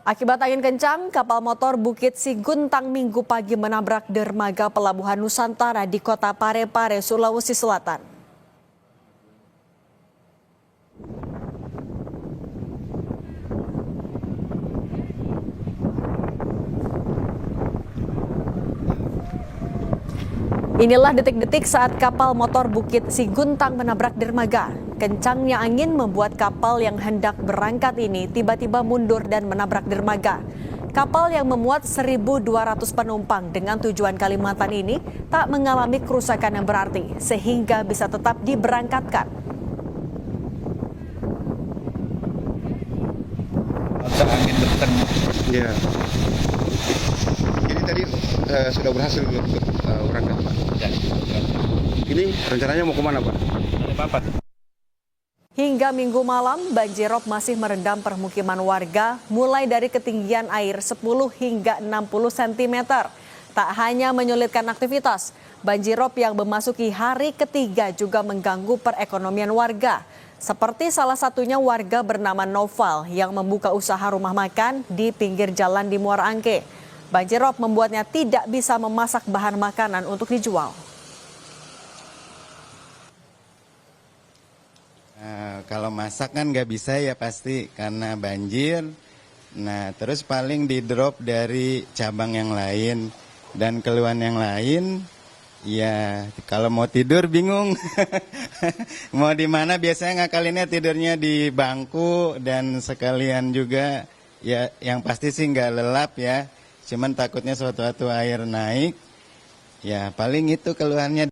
Akibat angin kencang, kapal motor Bukit Siguntang Minggu pagi menabrak dermaga Pelabuhan Nusantara di Kota Parepare, Sulawesi Selatan. Inilah detik-detik saat kapal motor Bukit Siguntang menabrak dermaga. Kencangnya angin membuat kapal yang hendak berangkat ini tiba-tiba mundur dan menabrak dermaga. Kapal yang memuat 1.200 penumpang dengan tujuan Kalimantan ini tak mengalami kerusakan yang berarti sehingga bisa tetap diberangkatkan. Angin berteng. Ya. Ini tadi sudah berhasil untuk berangkat, Pak. Ya, Ini rencananya mau kemana, Pak? Papat. Hingga Minggu malam, banjirop masih merendam permukiman warga mulai dari ketinggian air 10 hingga 60 cm. Tak hanya menyulitkan aktivitas, banjirop yang memasuki hari ketiga juga mengganggu perekonomian warga. Seperti salah satunya warga bernama Noval yang membuka usaha rumah makan di pinggir jalan di Muara Angke. Banjirop membuatnya tidak bisa memasak bahan makanan untuk dijual. Kalau masak kan nggak bisa ya pasti karena banjir. Nah terus paling di drop dari cabang yang lain dan keluhan yang lain. Ya kalau mau tidur bingung. Mau di mana biasanya ngakalinnya tidurnya di bangku dan sekalian juga ya yang pasti sih nggak lelap ya. Cuman takutnya suatu air naik. Ya paling itu keluhannya.